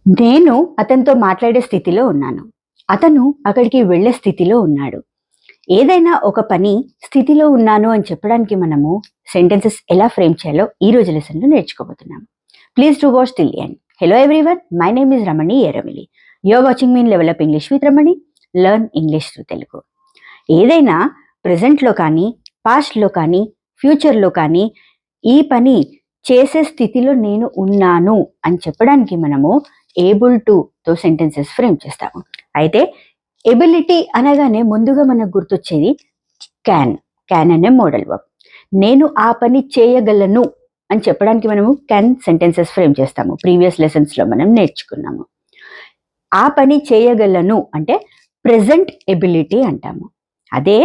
నేను అతనితో మాట్లాడే స్థితిలో ఉన్నాను. అతను అక్కడికి వెళ్ళే స్థితిలో ఉన్నాడు. ఏదైనా ఒక పని స్థితిలో ఉన్నాను అని చెప్పడానికి మనము సెంటెన్సెస్ ఎలా ఫ్రేమ్ చేయాలో ఈ రోజు లెసన్‌లో నేర్చుకోబోతున్నాం. Please do watch till the end. Hello everyone, my name is Ramani Erramilli. You are watching me in level up English with Ramani. Learn English through Telugu. ఏదైనా ప్రెజెంట్‌లో కానీ, పాస్ట్‌లో కానీ, ఫ్యూచర్‌లో కానీ ఈ పని చేసే స్థితిలో నేను ఉన్నాను అని చెప్పడానికి మనము ఏబుల్ తో సెంటెన్సెస్ ఫ్రేమ్ చేస్తాము. అయితే ఎబిలిటీ అనగానే ముందుగా మనకు గుర్తొచ్చేది క్యాన్ అనే మోడల్ వర్బ్. నేను ఆ పని చేయగలను అని చెప్పడానికి మనము క్యాన్ సెంటెన్సెస్ ఫ్రేమ్ చేస్తాము. ప్రీవియస్ లెసన్స్లో మనం నేర్చుకున్నాము. ఆ పని చేయగలను అంటే ప్రెజెంట్ ఎబిలిటీ అంటాము. అదే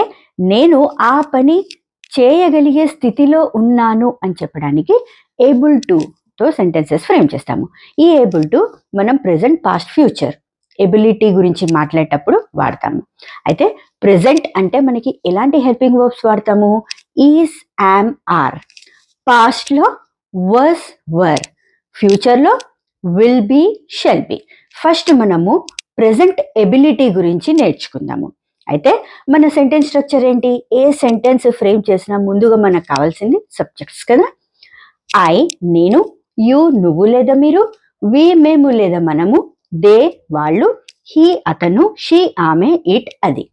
నేను ఆ పని చేయగలిగే స్థితిలో ఉన్నాను అని చెప్పడానికి ఏబుల్ తో సెంటెన్సెస్ ఫ్రేమ్ చేస్తాము. ఈ ఏబుల్ టు మనం ప్రెజెంట్, పాస్ట్, ఫ్యూచర్ ఎబిలిటీ గురించి మాట్లాడేటప్పుడు వాడతాము. అయితే ప్రెజెంట్ అంటే మనకి ఎలాంటి హెల్పింగ్ వర్బ్స్ వాడతాము? Is, am, are. పాస్ట్లో వాస్, వర్. ఫ్యూచర్లో will be, shall be. First మనము ప్రెజెంట్ ఎబిలిటీ గురించి నేర్చుకుందాము. అయితే మన సెంటెన్స్ స్ట్రక్చర్ ఏంటి? ఏ సెంటెన్స్ ఫ్రేమ్ చేసినా ముందుగా మనకు కావాల్సింది సబ్జెక్ట్స్ కదా. ఐ నేను, యు నువ్వు లేదా మీరు, వి మేము లేదా మనము, దే వాళ్ళు, హీ అతను, షీ ఆమె, ఇట్ అది.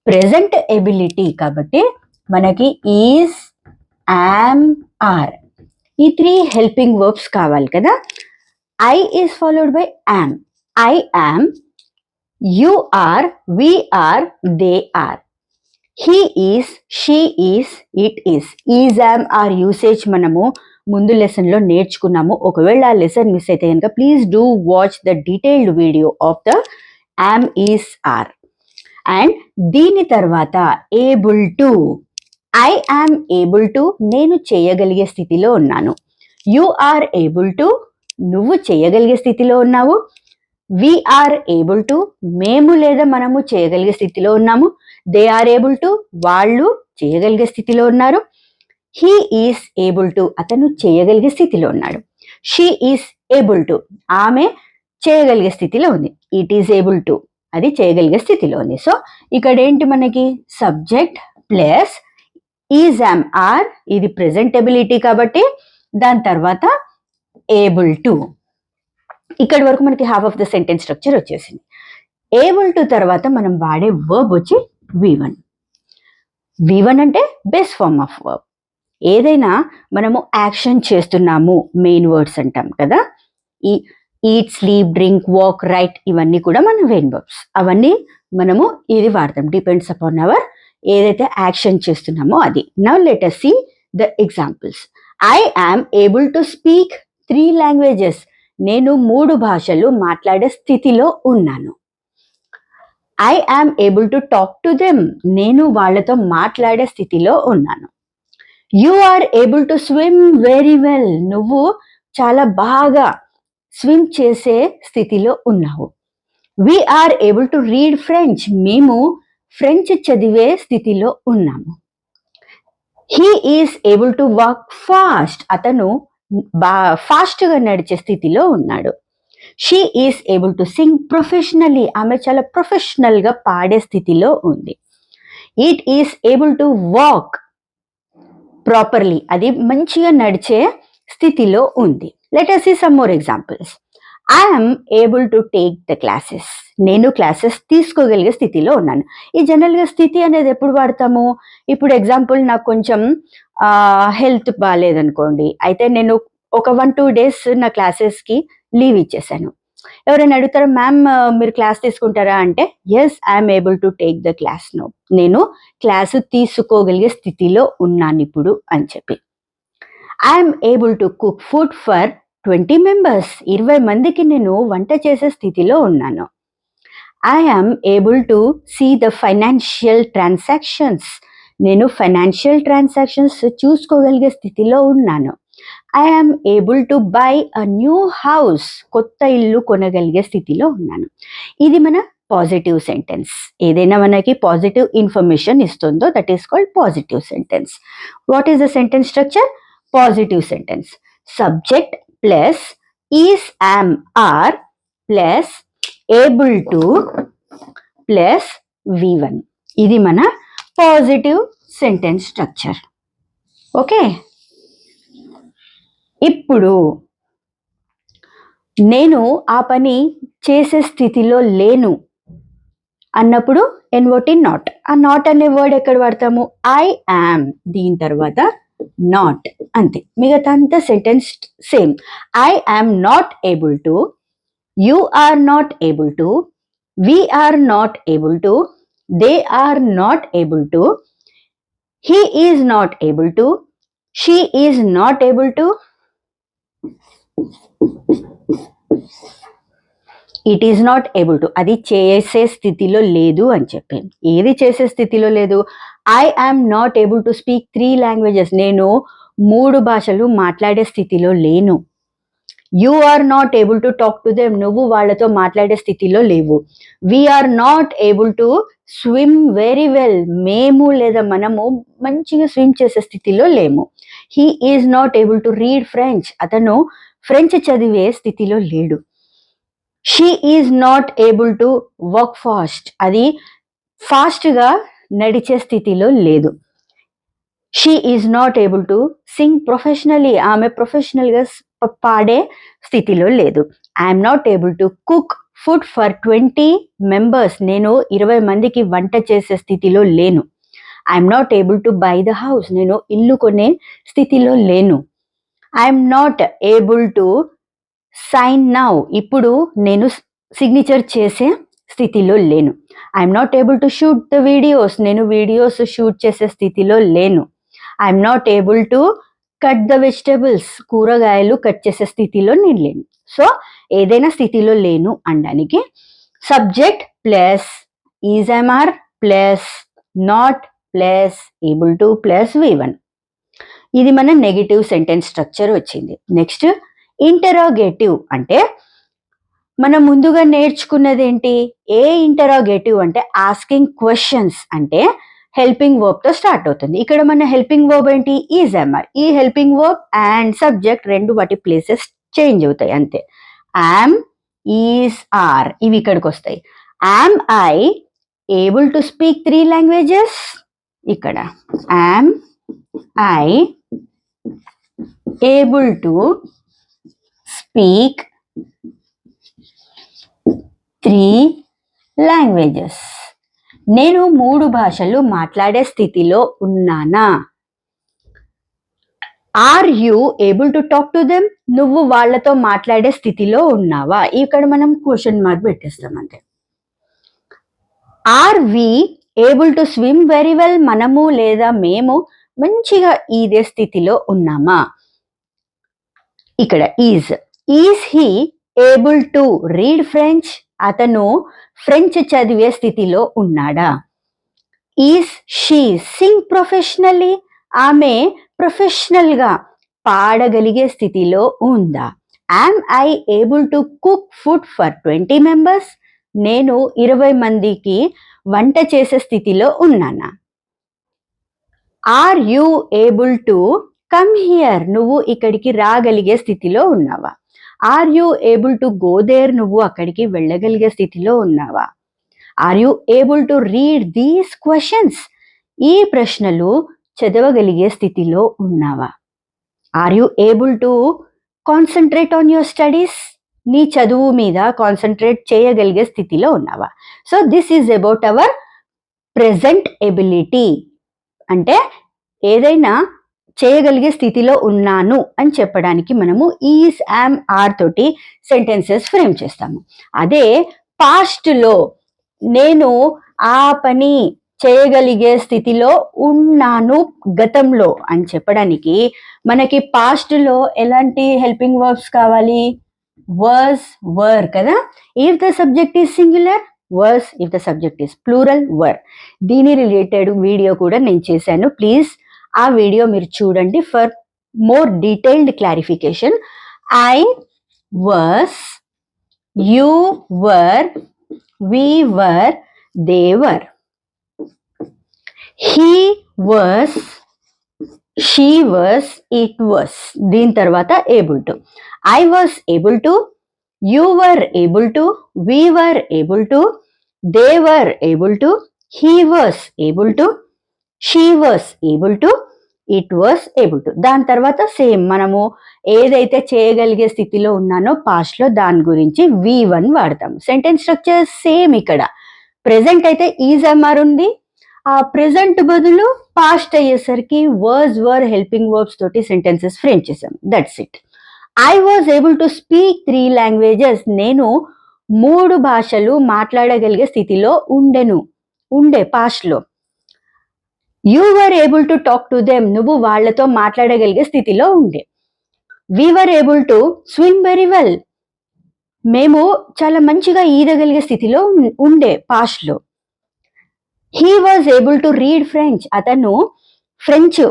ప్రెజెంట్ ఎబిలిటీ కాబట్టి మనకి ఈస్, యామ్, ఆర్ ఈ 3 హెల్పింగ్ వర్బ్స్ కావాలి కదా. I is followed by am. I am, you are, we are, they are. He is, she is, it is. Is, am, are usage మనము ముందు లెసన్లో నేర్చుకున్నాము. ఒకవేళ ఆ లెసన్ మిస్ అయితే కనుక please do watch the detailed video of the am, is, are. And దీని తర్వాత able to. I am able to నేను చేయగలిగే స్థితిలో ఉన్నాను. యు ఆర్ ఏబుల్ టు నువ్వు చేయగలిగే స్థితిలో ఉన్నావు. వి ఆర్ ఏబుల్ టు మేము లేదా మనము చేయగలిగే స్థితిలో ఉన్నాము. దే ఆర్ ఏబుల్ టు వాళ్ళు చేయగలిగే స్థితిలో ఉన్నారు. హీ ఈస్ ఏబుల్ టు అతను చేయగలిగే స్థితిలో ఉన్నాడు. షీ ఈస్ ఏబుల్ టు ఆమె చేయగలిగే స్థితిలో ఉంది. ఇట్ ఈస్ ఏబుల్ టు అది చేయగలిగే స్థితిలో ఉంది. సో ఇక్కడ ఏంటి మనకి subject plus is, am, are ఇది ప్రెజెంట్ ఎబిలిటీ కాబట్టి దాని తర్వాత ఏబుల్ టు. ఇక్కడి వరకు మనకి half of the sentence structure వచ్చేసింది. ఏబుల్ టు తర్వాత మనం వాడే వర్బ్ వచ్చి V1. V1 అంటే బేస్ ఫార్మ్ ఆఫ్ వర్బ్. ఏదైనా మనము యాక్షన్ చేస్తున్నాము మెయిన్ వర్డ్స్ అంటాం కదా. ఈ eat, sleep, drink, walk, right ఇవన్నీ కూడా మన మెయిన్ వర్బ్స్. అవన్నీ మనము ఇది వాడతాం. డిపెండ్స్ అపాన్ అవర్ ఏదైతే యాక్షన్ చేస్తున్నామో అది. Now let us see the examples. I am able to speak 3 languages. నేను 3 భాషలు మాట్లాడే స్థితిలో ఉన్నాను. I am able to talk to them నేను వాళ్ళతో మాట్లాడే స్థితిలో ఉన్నాను. You are able to swim very well నువ్వు చాలా బాగా స్విమ్ చేసే స్థితిలో ఉన్నావు. We are able to read French మేము ఫ్రెంచ్ చదివే స్థితిలో ఉన్నాము. He is able to walk fast అతను ఫాస్ట్గా నడిచే స్థితిలో ఉన్నాడు. She is able to sing professionally ఆమె చాలా ప్రొఫెషనల్గా పాడే స్థితిలో ఉంది. It is able to walk properly అది మంచిగా నడిచే స్థితిలో ఉంది. Let us see some more examples. I am able to take the classes. నేను క్లాసెస్ తీసుకోగలిగే స్థితిలో ఉన్నాను. ఈ జనరల్గా స్థితి అనేది ఎప్పుడు వాడతాము? ఇప్పుడు ఎగ్జాంపుల్ నాకు కొంచెం హెల్త్ బాగాలేదనుకోండి, అయితే నేను ఒక 1-2 డేస్ నా క్లాసెస్కి లీవ్ ఇచ్చేసాను. ఎవరైనా అడుగుతారా, మ్యామ్ మీరు క్లాస్ తీసుకుంటారా అంటే yes I'm able to take the class no నేను క్లాసు తీసుకోగలిగే స్థితిలో ఉన్నాను ఇప్పుడు అని చెప్పి. I'm able to cook food for 20 members 20 మందికి నేను వంట చేసే స్థితిలో ఉన్నాను. I'm able to see the financial transactions నేను ఫైనాన్షియల్ ట్రాన్సాక్షన్స్ చూసుకోగలిగే స్థితిలో ఉన్నాను. I'm able to buy a new house కొత్త ఇల్లు కొనగలిగే స్థితిలో ఉన్నాను. ఇది మన పాజిటివ్ సెంటెన్స్. ఏదైనా మనకి పాజిటివ్ ఇన్ఫర్మేషన్ ఇస్తుందో that is called positive sentence. What is the sentence structure? Positive sentence. Subject plus is, am, are plus able to plus V1. ఇది మన పాజిటివ్ సెంటెన్స్ స్ట్రక్చర్. ఓకే, ఇప్పుడు నేను ఆ పని చేసే స్థితిలో లేను అన్నప్పుడు ఎన్ఓటి నాట్. ఆ నాట్ అనే వర్డ్ ఎక్కడ వాడతాము? ఐ యామ్, దీని తర్వాత నాట్, అంతే. మిగతా అంతా sentence same. I am not able to, you are not able to, we are not able to, they are not able to, he is not able to, she is not able to, it is not able to. అది చేసే స్థితిలో లేదు అని చెప్పి. ఏది చేసే స్థితిలో లేదు? I am not able to speak 3 languages. నేను 3 భాషలు మాట్లాడే స్థితిలో లేను. You are not able to talk to them. నువ్వు వాళ్ళతో మాట్లాడే స్థితిలో లేవు. We are not able to swim very well. మేము లేదా మనము మంచిగా స్విమ్ చేసే స్థితిలో లేము. He is not able to read French. అతను ఫ్రెంచ్ చదివే స్థితిలో లేడు. She is not able to work fast. అది ఫాస్ట్గా నడిచే స్థితిలో లేదు. She is not able to sing professionally. ఆమె ప్రొఫెషనల్గా పాడే స్థితిలో లేదు. I'm not able to cook food for 20 members. నేను 20 మందికి వంట చేసే స్థితిలో లేను. I'm not able to buy the house. నేను ఇల్లు కొనే స్థితిలో లేను. I'm not able to sign now. ఇప్పుడు నేను సిగ్నేచర్ చేసే స్థితిలో లేను. I'm not able to shoot the videos. నేను వీడియోస్ షూట్ చేసే స్థితిలో లేను. I'm not able to cut the vegetables. కూరగాయలు కట్ చేసే స్థితిలో నేను లేను. సో ఏదైనా స్థితిలో లేను అనడానికి subject plus is am are plus not plus able to plus V1. ఇది మన నెగటివ్ సెంటెన్స్ స్ట్రక్చర్ వచ్చింది. నెక్స్ట్ ఇంటరోగేటివ్ అంటే మనం ముందుగా నేర్చుకున్నది ఏంటి? ఏ ఇంటరోగేటివ్ అంటే ఆస్కింగ్ క్వశ్చన్స్, అంటే హెల్పింగ్ వర్బ్ తో స్టార్ట్ అవుతుంది. ఇక్కడ మన హెల్పింగ్ వర్బ్ ఏంటి? ఈజ్ఎంఆర్. ఈ హెల్పింగ్ వర్బ్ అండ్ సబ్జెక్ట్ రెండు వాటి ప్లేసెస్ చేంజ్ అవుతాయి అంతే. యామ్, ఈజ్, ఆర్ ఇవి ఇక్కడికి వస్తాయి. Am I able to speak 3 languages. ఇక్కడ am I able to speak 3 languages. నేను 3 భాషలు మాట్లాడే స్థితిలో ఉన్నానా? Are you able to talk to them. నువ్వు వాళ్ళతో మాట్లాడే స్థితిలో ఉన్నావా? ఇక్కడ మనం క్వశ్చన్ మార్క్ పెట్టేస్తాం అంతే. Are we able to swim very well. మనము లేదా మేము మంచిగా ఈదే స్థితిలో ఉన్నామా? ఇక్కడ is. Is he able to read French. అతను ఫ్రెంచ్ చదివే స్థితిలో ఉన్నాడా? Is she sing professionally. ఆమె ప్రొఫెషనల్ గా పాడగలిగే స్థితిలో ఉందా? Am I able to cook food for 20 members. నేను 20 మందికి వంట చేసే స్థితిలో ఉన్నానా? Are you able to come here. నువ్వు ఇక్కడికి రాగలిగే స్థితిలో ఉన్నావా? Are you able to go there. నువ్వు అక్కడికి వెళ్ళగలిగే స్థితిలో ఉన్నావా? Are you able to read these questions. ఈ ప్రశ్నలు చదవగలిగే స్థితిలో ఉన్నావా? Are you able to concentrate on your studies. నీ చదువు మీద కాన్సన్ట్రేట్ చేయగలిగే స్థితిలో ఉన్నావా? So this is about our present ability. అంటే ఏదైనా చేయగలిగే స్థితిలో ఉన్నాను అని చెప్పడానికి మనము ఈజ్, యామ్, ఆర్ తోటి సెంటెన్సెస్ ఫ్రేమ్ చేస్తాము. అదే పాస్ట్ లో నేను ఆ పని చేయగలిగే స్థితిలో ఉన్నాను గతంలో అని చెప్పడానికి మనకి పాస్ట్ లో ఎలాంటి హెల్పింగ్ వర్బ్స్ కావాలి? వర్స్, వర్ కదా. If the subject is singular was, if the subject is plural were. దీని రిలేటెడ్ వీడియో కూడా నేను చేశాను. ప్లీజ్ ఆ వీడియో మీరు చూడండి for more detailed clarification. I were, you were, we were, they were. He was, she was, it was. దీని తర్వాత able to. I was able to, you were able to, we were able to, they were able to, he was able to, she was able to, it was able to. దాని తర్వాత same మనము ఏదైతే చేయగలిగే స్థితిలో ఉన్నానో past లో దాని గురించి V1 వాడతాం. Sentence structure same. ఇక్కడ ప్రెసెంట్ అయితే ఈజ్ ఎంఆర్ ఉంది, ఆ ప్రెసెంట్ బదులు పాస్ట్ అయ్యేసరికి వర్స్ వర్ హెల్పింగ్ వర్బ్స్ తోటి సెంటెన్సెస్ ఫ్రేమ్ చేసాం. That's it. I was able to speak 3 languages. నేను 3 భాషలు మాట్లాడగలిగే స్థితిలో ఉండే పాస్ట్ లో. You were able to talk to them. నువ్వు వాళ్లతో మాట్లాడగలిగే స్థితిలో ఉండే. We were able to swim very well. మేము చాలా మంచిగా ఈదగలిగే స్థితిలో ఉండే పాస్ట్ లో. He was able to read French. అతను ఫ్రెంచ్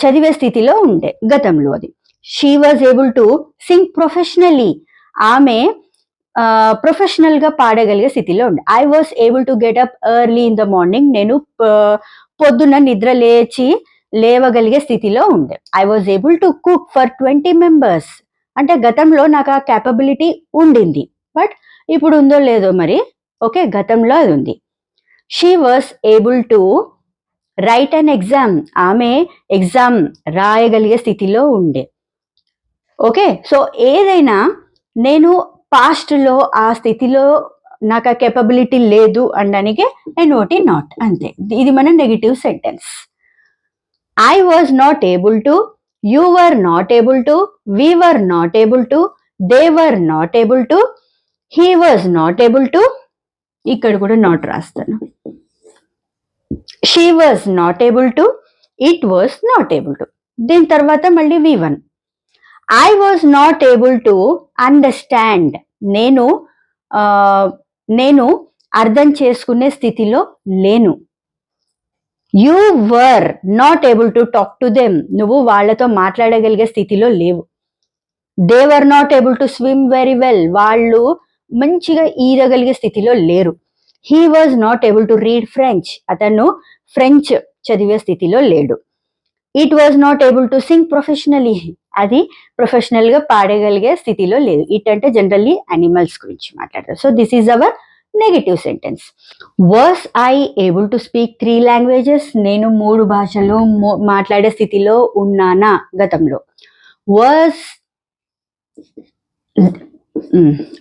చదివే స్థితిలో ఉండే గతంలో అది. She was able to sing professionally. ఆమె ప్రొఫెషనల్ గా పాడగలిగే స్థితిలో ఉండే. I was able to get up early in the morning. నేను పొద్దున్న నిద్ర లేవగలిగే స్థితిలో ఉండే. I was able to cook for 20 members. అంటే గతంలో నాకు ఆ క్యాపబిలిటీ ఉండింది, బట్ ఇప్పుడు ఉందో లేదో మరి. ఓకే, గతంలో అది ఉంది. She was able to write an exam. ఆమె ఎగ్జామ్ రాయగలిగే స్థితిలో ఉండే. ఓకే, సో ఏదైనా నేను పాస్ట్ లో ఆ స్థితిలో నాకు ఆ కెపబిలిటీ లేదు అనడానికి NOT నాట్, అంతే. ఇది మన negative sentence. I was not able to, you were not able to, we were not able to, they were not able to, he was not able to. ఇక్కడ కూడా నాట్ రాస్తాను. She was not able to, it was not able to. దీని తర్వాత మళ్ళీ V1. I was not able to understand. నేను అర్థం చేసుకునే స్థితిలో లేను. You were not able to talk to them. నువ్వు వాళ్లతో మాట్లాడగలిగే స్థితిలో లేవు. They were not able to swim very well. వాళ్ళు మంచిగా ఈదగలిగే స్థితిలో లేరు. He was not able to read French. అతను ఫ్రెంచ్ చదివే స్థితిలో లేడు. It was not able to sing professionally. అది ప్రొఫెషనల్ గా పాడగలిగే స్థితిలో లేదు. ఇట్ అంటే జనరల్లీ అనిమల్స్ గురించి మాట్లాడతారు. So this is our negative sentence. Was I able to speak 3 languages. నేను 3 భాషలు మాట్లాడే స్థితిలో ఉన్నానా గతంలో. Was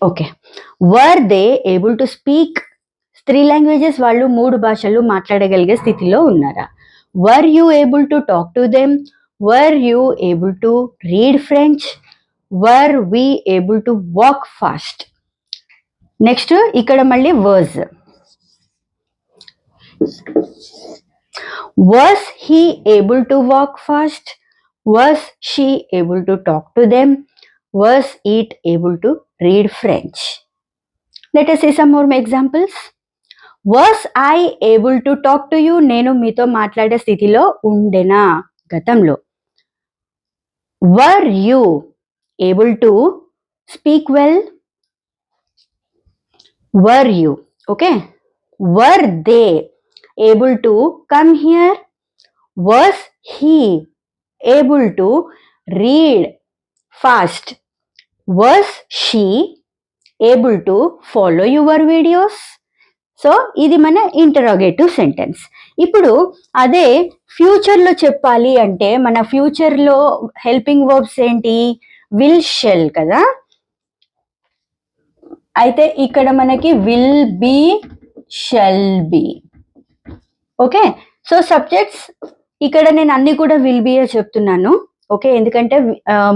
okay. Were they able to speak 3 languages. వాళ్ళు 3 భాషలు మాట్లాడగలిగే స్థితిలో ఉన్నారా. Were you able to talk to them. Were you able to read French. Were we able to walk fast. Next ఇక్కడ మళ్ళీ were. Was he able to walk fast. Was she able to talk to them. Was it able to read French. Let us see some more examples. Was I able to talk to you. నేను మీతో మాట్లాడే స్థితిలో ఉండేనా గతంలో. వర్ you able to speak well. Were you. Okay. Were they able to come here. Was he able to read fast. Was she able to follow your videos. So ఇది మన interrogative sentence. ఇప్పుడు అదే ఫ్యూచర్లో చెప్పాలి అంటే మన ఫ్యూచర్లో హెల్పింగ్ వర్బ్స్ ఏంటి, విల్ షెల్ కదా. అయితే ఇక్కడ మనకి will be, shall B. Okay, so subjects ఇక్కడ నేను అన్ని కూడా విల్ బియే చెప్తున్నాను. ఓకే, ఎందుకంటే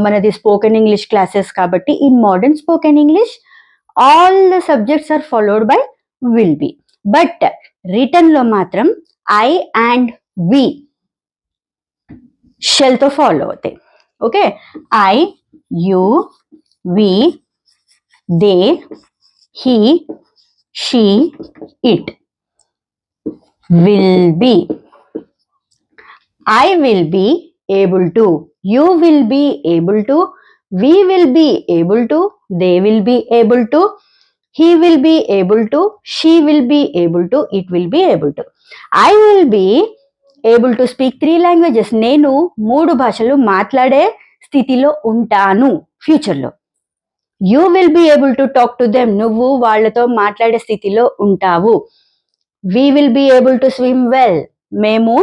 మనది స్పోకెన్ ఇంగ్లీష్ క్లాసెస్ కాబట్టి in modern spoken English all the subjects are followed by will be. But return లో మాత్రం ఐ అండ్ వి షెల్ తో ఫాలో అవుతాయి. Okay, I, you, we, they, he, she, it. Will be. I will be able to. You will be able to. We will be able to. They will be able to. He will be able to. She will be able to. It will be able to. I will be able to speak 3 languages. నేను 3 భాషలు మాట్లాడే స్థితిలో ఉంటాను ఫ్యూచర్లో. You will be able to talk to them, నువ్వు వాళ్ళతో మాట్లాడే స్థితిలో ఉంటావు. We will be able to swim well, మేము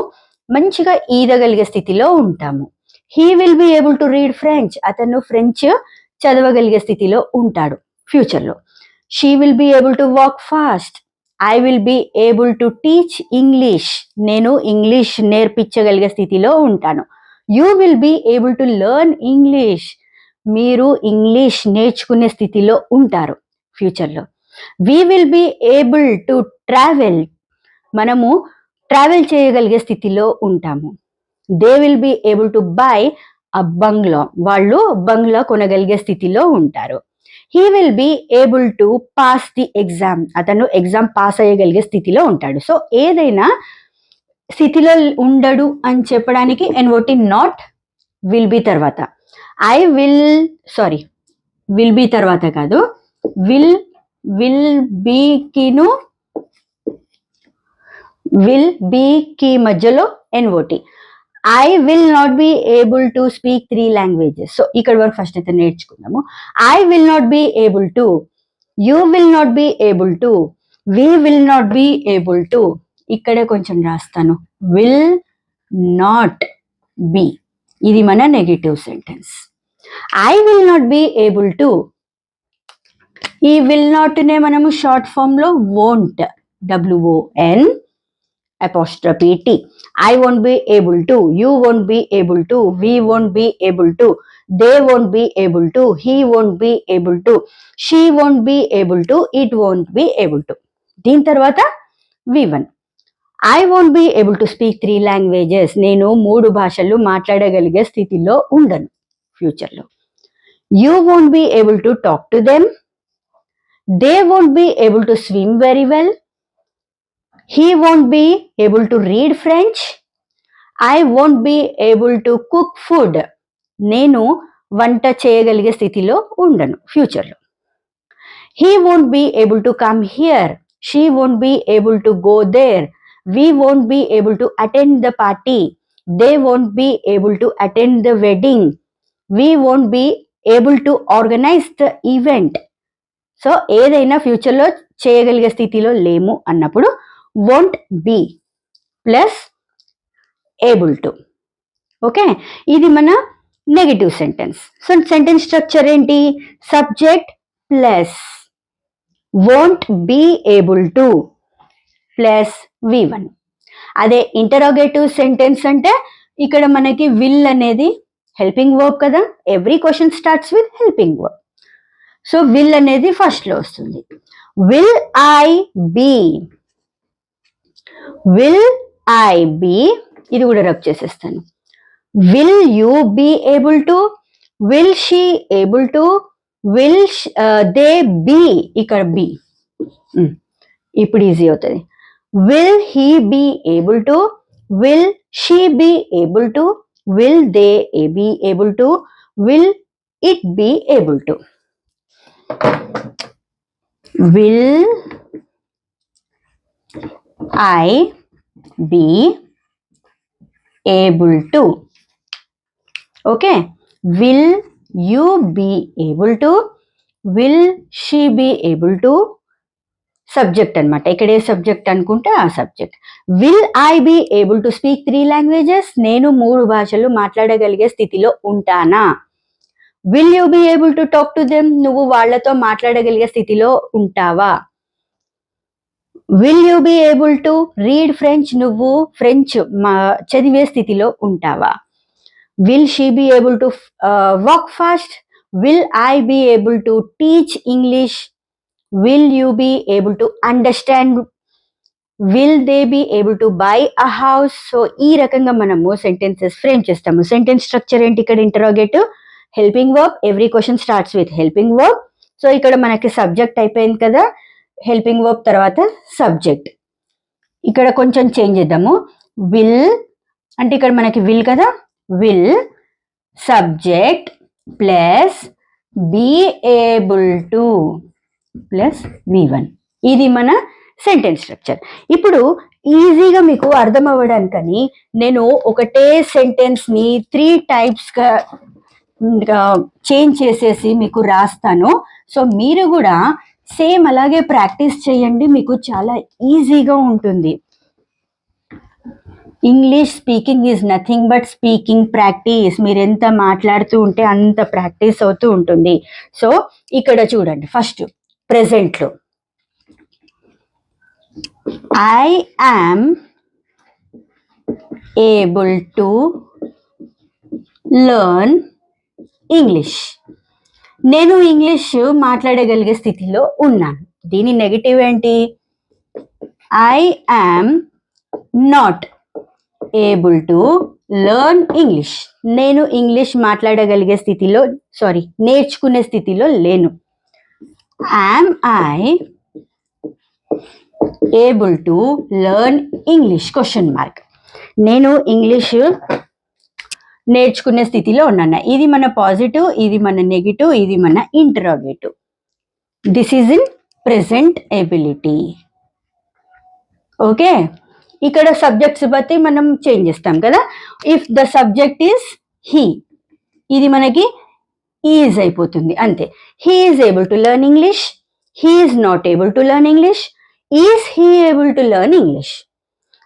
మంచిగా ఈదగలిగే స్థితిలో ఉంటాము. He will be able to read French, అతను ఫ్రెంచ్ చదవగలిగే స్థితిలో ఉంటాడు ఫ్యూచర్లో. She will be able to walk fast, I will be able to teach English, నేను ఇంగ్లీష్ నేర్పించగలిగే స్థితిలో ఉంటాను. You will be able to learn English, మీరు ఇంగ్లీష్ నేర్చుకునే స్థితిలో ఉంటారు ఫ్యూచర్లో. We will be able to travel, మనము ట్రావెల్ చేయగలిగే స్థితిలో ఉంటాము. They will be able to buy a bungalow, వాళ్ళు బంగ్లా కొనగలిగే స్థితిలో ఉంటారు. He will be able to pass the exam, అతను ఎగ్జామ్ పాస్ అయ్యగలిగే స్థితిలో ఉంటాడు. సో ఏదైనా స్థితిలో ఉండడు అని చెప్పడానికి ఎన్ఓటి నాట్ విల్ బి తర్వాత, I will sorry will be తర్వాత కాదు, విల్ బీకిను విల్ బీకి మధ్యలో N O T. I will not B able to speak 3 languages. So ఇక్కడ వరకు ఫస్ట్ అయితే నేర్చుకుందాము. I will not B able to, you will not B able to, we will not B able to, ఇక్కడే కొంచెం రాస్తాను, విల్ నాట్ బి, ఇది మన negative sentence. I will not B able to, ఈ విల్ నాట్ నే మనము short form లో won't, WONT'. I won't be able to, you won't be able to, we won't be able to, they won't be able to, he won't be able to, she won't be able to, it won't be able to. దీని తర్వాత V1, I won't be able to speak 3 languages, నేను 3 భాషలు మాట్లాడగలిగే స్థితిలో ఉండను ఫ్యూచర్లో. You won't be able to talk to them, they won't be able to swim very well, he won't be able to read French, I won't be able to cook food, నేను వంట చేయగలిగే స్థితిలో ఉండను ఫ్యూచర్లో. He won't be able to come here, she won't be able to go there, we won't be able to attend the party, they won't be able to attend the wedding, we won't be able to organize the event. So ఏదైనా ఫ్యూచర్లో చేయగలిగే స్థితిలో లేము అన్నప్పుడు won't be plus able to. Okay, ఇది మన negative sentence. So sentence structure ఏంటి? Subject plus won't be able to plus V1. అదే ఇంటరోగేటివ్ సెంటెన్స్ అంటే ఇక్కడ మనకి విల్ అనేది హెల్పింగ్ వర్బ్ కదా, every question starts with helping verb. So will అనేది ఫస్ట్ లో వస్తుంది. Will I be, will I be, ఇది కూడా రబ్ చేసేస్తాను. Will you be able to, will she able to, will they be, ఇక్కడ be ఇప్పుడు easy అవుతుంది. Will he be able to, will she be able to, will they be able to, will it be able to. Will I be able to? Okay. Will you be able to? Will she be able to? Subject అనమాట, ఇక్కడే subject అనుకుంటే ఆ subject. Will I be able to speak 3 languages, నేను 3 భాషలు మాట్లాడగలిగే స్థితిలో ఉంటానా? Will you be able to talk to them, నువ్వు వాళ్లతో మాట్లాడగలిగే స్థితిలో ఉంటావా? Will you be able to read French, నువ్వు ఫ్రెంచ్ చదివే స్థితిలో ఉంటావా? Will she be able to walk fast, will I be able to teach English, will you be able to understand, will they be able to buy a house. So ఈ రకంగా మనము sentences frame చేస్తాము. Sentence structure ఏంటి? ఇక్కడ interrogative, helping verb, every question starts with helping verb. So ఇక్కడ మనకి subject అయిపోయింది కదా, హెల్పింగ్ వర్బ్ తర్వాత సబ్జెక్ట్. ఇక్కడ కొంచెం చేంజ్ చేద్దాము. విల్ అంటే ఇక్కడ మనకి విల్ కదా, will subject plus be able to plus V1. ఇది మన సెంటెన్స్ స్ట్రక్చర్. ఇప్పుడు ఈజీగా మీకు అర్థం అవ్వడానికని నేను ఒకటే సెంటెన్స్ ని 3 types గా చేంజ్ చేసేసి మీకు రాస్తాను. సో మీరు కూడా సేమ్ అలాగే ప్రాక్టీస్ చేయండి, మీకు చాలా ఈజీగా ఉంటుంది. English speaking is nothing but speaking practice. మీరు ఎంత మాట్లాడుతూ ఉంటే అంత ప్రాక్టీస్ అవుతూ ఉంటుంది. సో ఇక్కడ చూడండి, ఫస్ట్ ప్రెసెంట్లో I am able to learn English. నేను ఇంగ్లీష్ మాట్లాడగలిగే స్థితిలో ఉన్నాను. దీని నెగటివ్ ఏంటి? I am not able to learn English. నేను ఇంగ్లీష్ మాట్లాడగలిగే స్థితిలో, నేర్చుకునే స్థితిలో లేను. Am I able to learn English question mark. నేను ఇంగ్లీష్ నేర్చుకునే స్థితిలో ఉన్నాను. ఇది మన పాజిటివ్, ఇది మన నెగిటివ్, ఇది మన interrogative. This is in present ability. Okay, ఇక్కడ సబ్జెక్ట్స్ బట్టి మనం చేంజ్ చేస్తాం కదా. If the subject is he, ఇది మనకి ఈజ్ అయిపోతుంది అంతే. He is able to learn English, he is not able to learn English, is he able to learn English.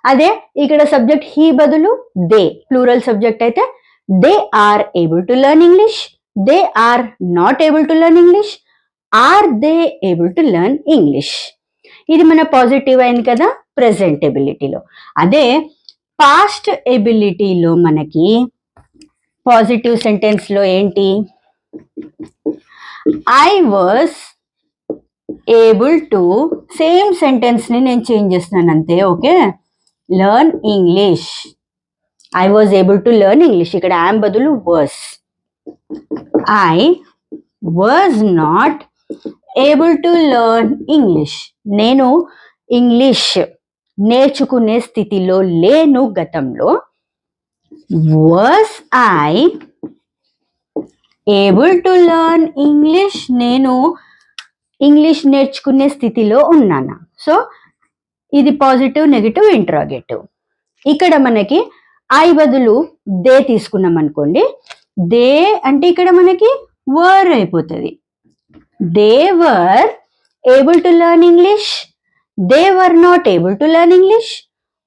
అదే ఇక్కడ సబ్జెక్ట్ హీ బదులు దే, ప్లూరల్ సబ్జెక్ట్ అయితే they are able to learn English, they are not able to learn English, are they able to learn English. ఇది మన positive అయింది కదా present ఎబిలిటీలో. అదే past ఎబిలిటీలో మనకి పాజిటివ్ సెంటెన్స్ లో ఏంటి? I was able to, same sentence ని నేను చేంజ్ చేస్తున్నాను అంతే. Okay, learn English. I was able to learn English, ఇక్కడ ఐఎమ్ బదులు was. I was not able to learn English. నేను ఇంగ్లీష్ నేర్చుకునే స్థితిలో లేను గతంలో. Was I able to learn English, నేను ఇంగ్లీష్ నేర్చుకునే స్థితిలో ఉన్నాను. సో ఇది పాజిటివ్, నెగిటివ్, ఇంటరాగేటివ్. ఇక్కడ మనకి ఐ బదులు దే తీసుకున్నాం అనుకోండి. దే అంటే ఇక్కడ మనకి వర్ అయిపోతుంది. They were able to learn English, they were not able to learn English,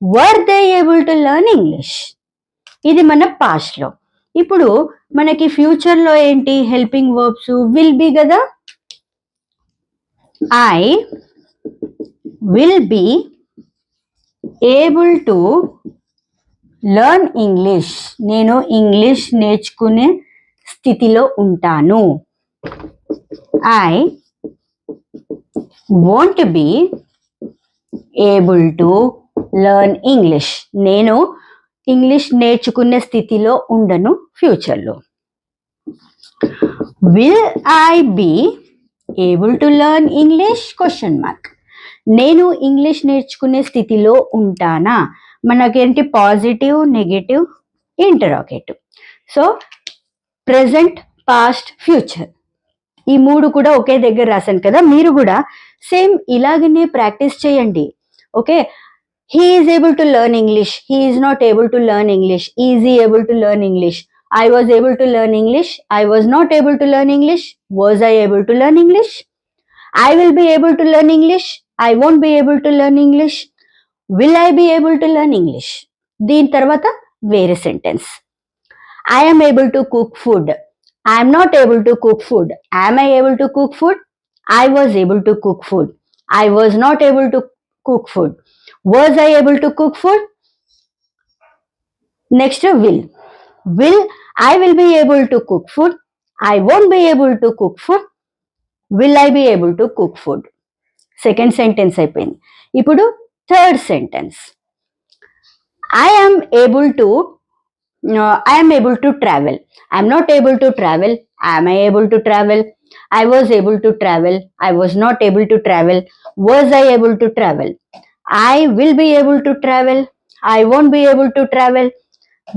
were they able to learn English. ఇది మన పాస్ట్ లో. ఇప్పుడు మనకి ఫ్యూచర్ లో ఏంటి? హెల్పింగ్ వర్బ్స్ విల్ బి కదా. I will be able to learn English, నేను English నేర్చుకునే స్థితిలో ఉంటాను. I won't be able to learn English, నేను ఇంగ్లీష్ నేర్చుకునే స్థితిలో ఉండను ఫ్యూచర్లో. Will I be able to learn English question mark. నేను ఇంగ్లీష్ నేర్చుకునే స్థితిలో ఉంటానా? మనకేంటి? Positive, negative, interrogative. So present, past, future, ఈ మూడు కూడా ఒకే దగ్గర రాశాను కదా. మీరు కూడా సేమ్ ఇలాగనే ప్రాక్టీస్ చేయండి. Okay, he is able to learn English, he is not able to learn English, is he able to learn English, I was able to learn English, I was not able to learn English, was I able to learn English, I will be able to learn English, I won't be able to learn English, will I be able to learn English. దీని తర్వాత వేరే sentence. I am able to cook food, I am not able to cook food, am I able to cook food, I was able to cook food, I was not able to cook food, was I able to cook food. Next, will I will be able to cook food, I won't be able to cook food, will I be able to cook food. Second sentence అయిపోయింది. ఇప్పుడు third sentence. I am able to travel, I am not able to travel, am I able to travel, I was able to travel, I was not able to travel, was I able to travel, I will be able to travel, I won't be able to travel,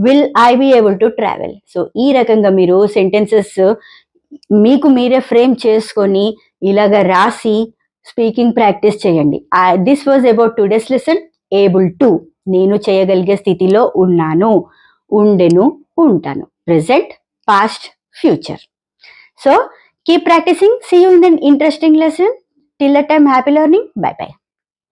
will I be able to travel. So ఈ రకంగా మీరు sentences మీకు మీరే frame చేసుకొని ఇలాగా రాసి speaking practice చేయండి. This was about today's lesson. Able to, నేను చేయగలిగే స్థితిలో ఉన్నాను, ఉండెను, ఉంటాను. Present, past, future. So keep practicing. See you in an interesting lesson. Till that time, happy learning. Bye bye.